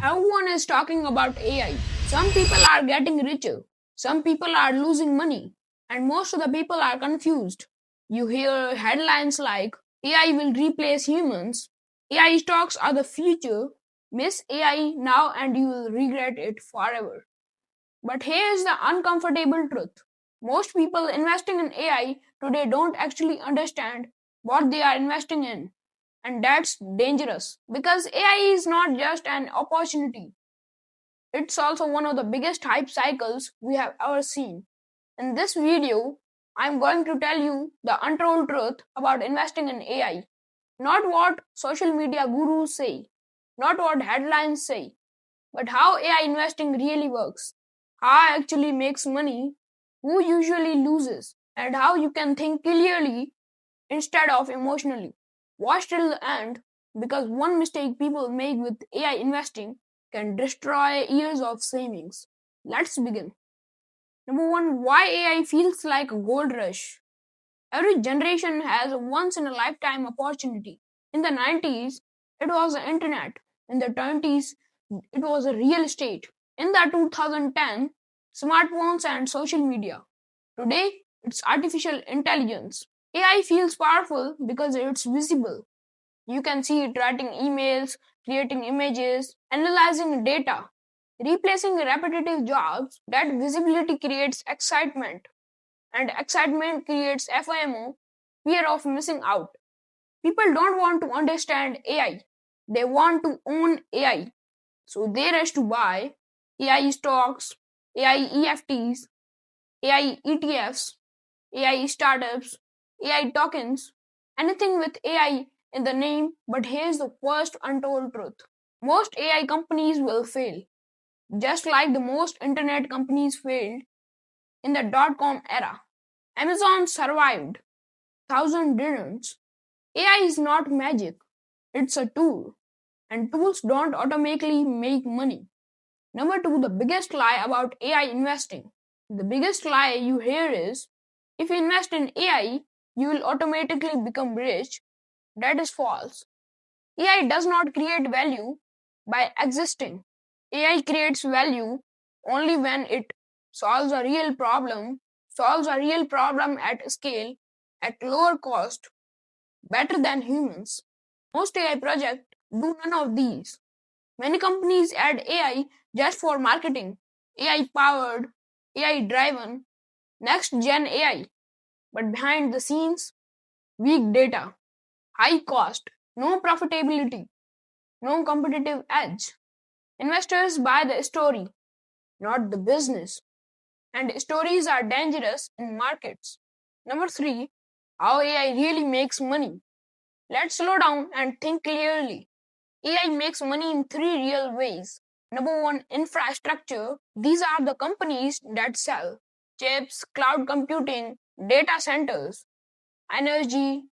Everyone is talking about AI. Some people are getting richer, some people are losing money, and most of the people are confused. You hear headlines like AI will replace humans, AI stocks are the future, miss AI now and you will regret it forever. But here's the uncomfortable truth. Most people investing in AI today don't actually understand what they are investing in. And that's dangerous because AI is not just an opportunity, it's also one of the biggest hype cycles we have ever seen. In this video, I'm going to tell you the untold truth about investing in AI. Not what social media gurus say, not what headlines say, but how AI investing really works, how it actually makes money, who usually loses, and how you can think clearly instead of emotionally. Watch till the end because one mistake people make with AI investing can destroy years of savings. Let's begin. Number one, why AI feels like a gold rush. Every generation has a once in a lifetime opportunity. In the 90s, it was the internet. In the 20s, it was a real estate. In the 2010, smartphones and social media. Today, it's artificial intelligence. AI feels powerful because it's visible. You can see it writing emails, creating images, analyzing data, replacing repetitive jobs. That visibility creates excitement, and excitement creates FOMO, fear of missing out. People don't want to understand AI, they want to own AI. So they rush to buy AI stocks, AI EFTs, AI ETFs, AI startups, AI tokens, anything with AI in the name. But here's the first untold truth. Most AI companies will fail, just like the most internet companies failed in the dot com era. Amazon survived, thousand didn't. AI is not magic, it's a tool, and tools don't automatically make money. Number two, the biggest lie about AI investing. The biggest lie you hear is if you invest in AI, you will automatically become rich. That is false. AI does not create value by existing. AI creates value only when it solves a real problem, solves a real problem at scale, at lower cost, better than humans. Most AI projects do none of these. Many companies add AI just for marketing, AI powered, AI driven, next gen AI. But behind the scenes, weak data, high cost, no profitability, no competitive edge. Investors buy the story, not the business. And stories are dangerous in markets. Number three, how AI really makes money. Let's slow down and think clearly. AI makes money in three real ways. Number one, infrastructure. These are the companies that sell chips, cloud computing, data centers, energy.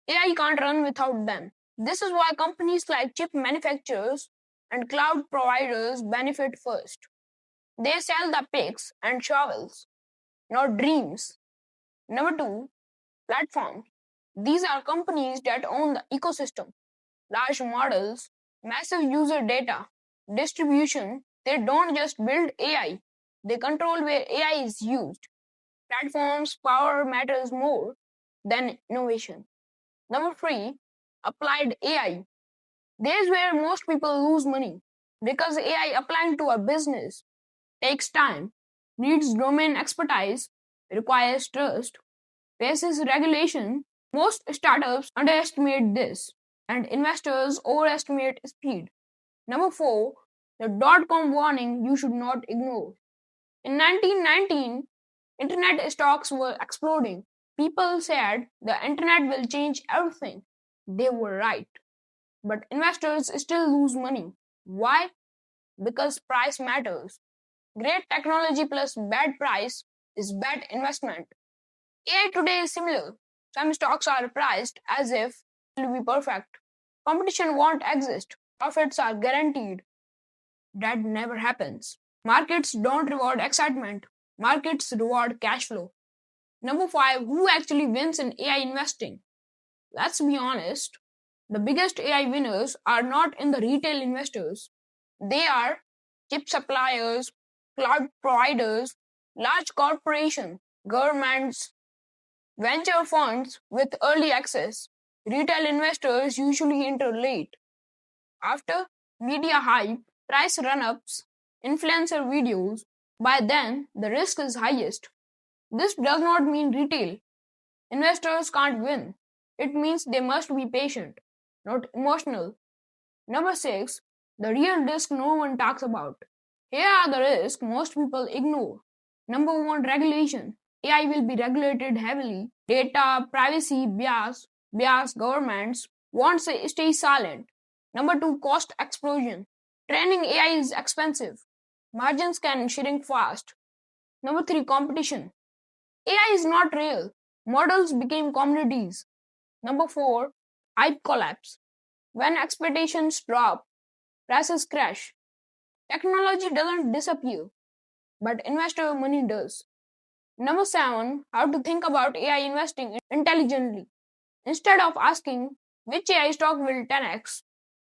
AI can't run without them. This is why companies like chip manufacturers and cloud providers benefit first. They sell the picks and shovels, not dreams. Number two, platforms. These are companies that own the ecosystem, large models, massive user data, distribution. They don't just build AI, they control where AI is used. Platforms' power matters more than innovation. Number three, applied AI. There's where most people lose money because AI applying to a business takes time, needs domain expertise, requires trust, faces regulation. Most startups underestimate this, and investors overestimate speed. Number four, the dot com warning you should not ignore. In 1919, internet stocks were exploding. People said the internet will change everything. They were right. But investors still lose money. Why? Because price matters. Great technology plus bad price is bad investment. AI today is similar. Some stocks are priced as if it will be perfect. Competition won't exist. Profits are guaranteed. That never happens. Markets don't reward excitement. Markets reward cash flow. Number five, who actually wins in AI investing? Let's be honest. The biggest AI winners are not in the retail investors. They are chip suppliers, cloud providers, large corporations, governments, venture funds with early access. Retail investors usually enter late. After media hype, price run ups, influencer videos, by then the risk is highest. This does not mean retail investors can't win. It means they must be patient, not emotional. Number 6, the real risk no one talks about. Here are the risks most people ignore. Number 1, regulation. AI will be regulated heavily. Data, privacy, bias, governments won't stay silent. Number 2, cost explosion. Training AI is expensive. Margins can shrink fast. Number 3, competition. AI is not real. Models became commodities. Number 4, hype collapse. When expectations drop, prices crash. Technology doesn't disappear, but investor money does. Number 7, how to think about AI investing intelligently. Instead of asking which AI stock will 10x,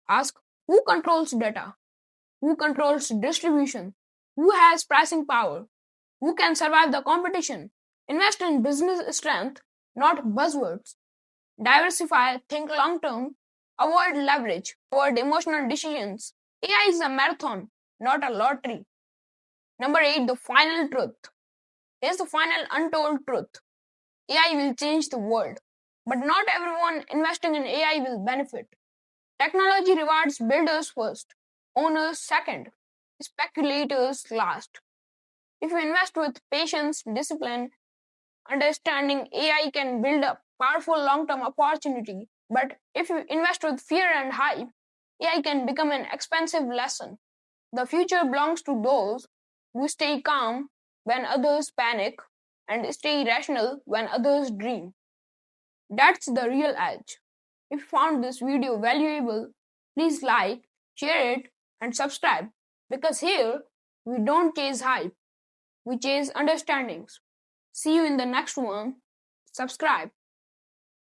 ask who controls data, who controls distribution, who has pricing power, who can survive the competition. Invest in business strength, not buzzwords. Diversify, think long term, avoid leverage, avoid emotional decisions. AI is a marathon, not a lottery. Number 8, the final truth. Here's the final untold truth. AI will change the world, but not everyone investing in AI will benefit. Technology rewards builders first, owners second, speculators last. If you invest with patience, discipline, understanding, AI can build a powerful long term opportunity. But if you invest with fear and hype, AI can become an expensive lesson. The future belongs to those who stay calm when others panic and stay rational when others dream. That's the real edge. If you found this video valuable, please like, share it, and subscribe. Because here, we don't chase hype, we chase understandings. See you in the next one. Subscribe.